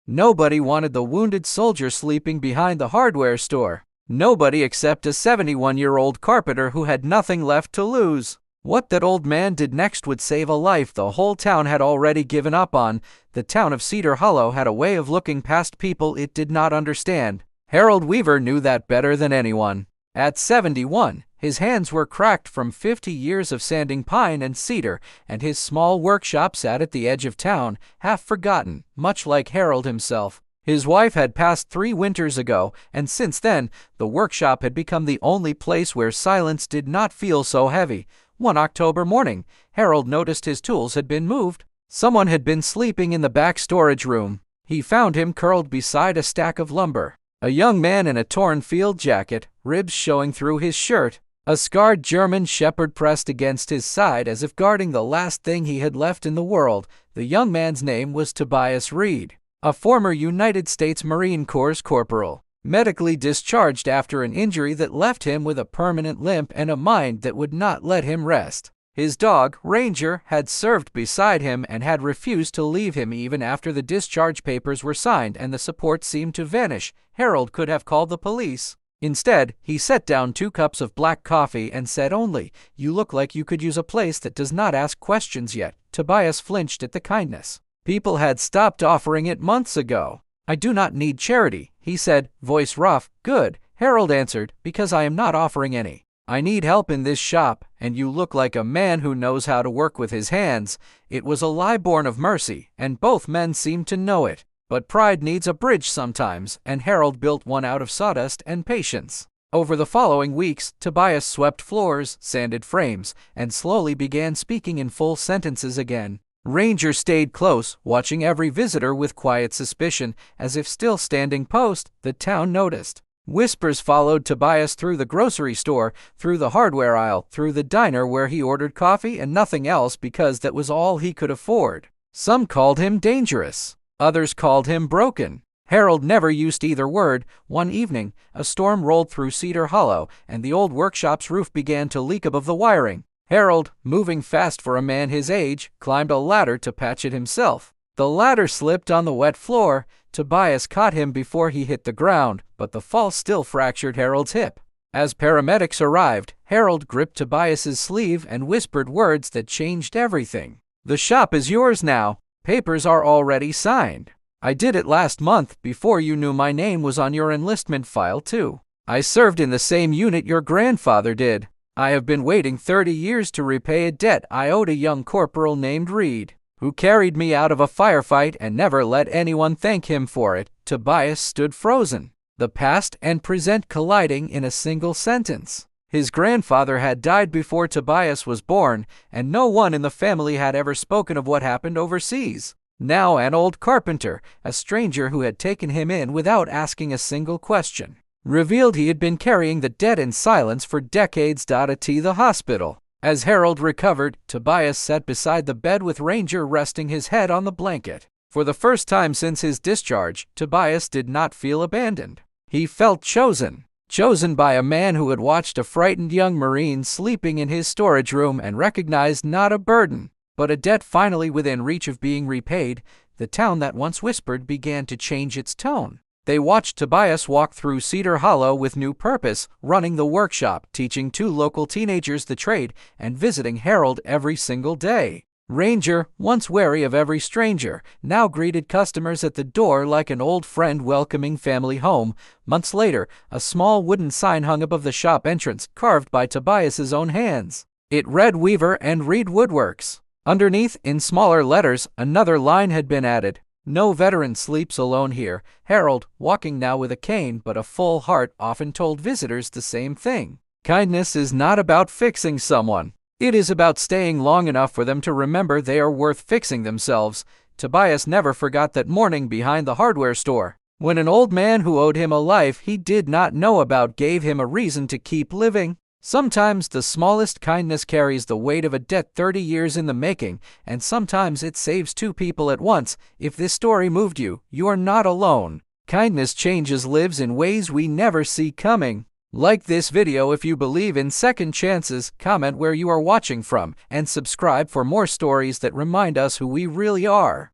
Nobody wanted the wounded soldier sleeping behind the hardware store. Nobody except a 71-year-old carpenter who had nothing left to lose. What that old man did next would save a life the whole town had already given up on. The town of Cedar Hollow had a way of looking past people it did not understand. Harold Weaver knew that better than anyone. At 71, his hands were cracked from 50 years of sanding pine and cedar, and his small workshop sat at the edge of town, half forgotten, much like Harold himself. His wife had passed 3 winters ago, and since then, the workshop had become the only place where silence did not feel so heavy. One October morning, Harold noticed his tools had been moved. Someone had been sleeping in the back storage room. He found him curled beside a stack of lumber. A young man in a torn field jacket, ribs showing through his shirt. A scarred German shepherd pressed against his side as if guarding the last thing he had left in the world. The young man's name was Tobias Reed, a former United States Marine Corps corporal, medically discharged after an injury that left him with a permanent limp and a mind that would not let him rest. His dog, Ranger, had served beside him and had refused to leave him even after the discharge papers were signed and the support seemed to vanish. Harold could have called the police. Instead, he set down 2 cups of black coffee and said only, "You look like you could use a place that does not ask questions yet." Tobias flinched at the kindness. People had stopped offering it months ago. "I do not need charity," he said, voice rough. "Good," Harold answered, "because I am not offering any. I need help in this shop, and you look like a man who knows how to work with his hands." It was a lie born of mercy, and both men seemed to know it. But pride needs a bridge sometimes, and Harold built one out of sawdust and patience. Over the following weeks, Tobias swept floors, sanded frames, and slowly began speaking in full sentences again. Ranger stayed close, watching every visitor with quiet suspicion, as if still standing post. The town noticed. Whispers followed Tobias through the grocery store, through the hardware aisle, through the diner where he ordered coffee and nothing else because that was all he could afford. Some called him dangerous. Others called him broken. Harold never used either word. One evening, a storm rolled through Cedar Hollow, and the old workshop's roof began to leak above the wiring. Harold, moving fast for a man his age, climbed a ladder to patch it himself. The ladder slipped on the wet floor. Tobias caught him before he hit the ground, but the fall still fractured Harold's hip. As paramedics arrived, Harold gripped Tobias's sleeve and whispered words that changed everything. "The shop is yours now. Papers are already signed. I did it last month before you knew my name was on your enlistment file too. I served in the same unit your grandfather did. I have been waiting 30 years to repay a debt I owed a young corporal named Reed, who carried me out of a firefight and never let anyone thank him for it." Tobias stood frozen, the past and present colliding in a single sentence. His grandfather had died before Tobias was born, and no one in the family had ever spoken of what happened overseas. Now an old carpenter, a stranger who had taken him in without asking a single question, revealed he had been carrying the debt in silence for decades. At the hospital. As Harold recovered, Tobias sat beside the bed with Ranger resting his head on the blanket. For the first time since his discharge, Tobias did not feel abandoned. He felt chosen. Chosen by a man who had watched a frightened young Marine sleeping in his storage room and recognized not a burden, but a debt finally within reach of being repaid. The town that once whispered began to change its tone. They watched Tobias walk through Cedar Hollow with new purpose, running the workshop, teaching 2 local teenagers the trade, and visiting Harold every single day. Ranger, once wary of every stranger, now greeted customers at the door like an old friend welcoming family home. Months later, a small wooden sign hung above the shop entrance, carved by Tobias's own hands. It read Weaver and Reed Woodworks. Underneath, in smaller letters, another line had been added. "No veteran sleeps alone here." Harold, walking now with a cane but a full heart, often told visitors the same thing. Kindness is not about fixing someone. It is about staying long enough for them to remember they are worth fixing themselves. Tobias never forgot that morning behind the hardware store, when an old man who owed him a life he did not know about gave him a reason to keep living. Sometimes the smallest kindness carries the weight of a debt 30 years in the making, and sometimes it saves 2 people at once. If this story moved you, you are not alone. Kindness changes lives in ways we never see coming. Like this video if you believe in second chances, comment where you are watching from, and subscribe for more stories that remind us who we really are.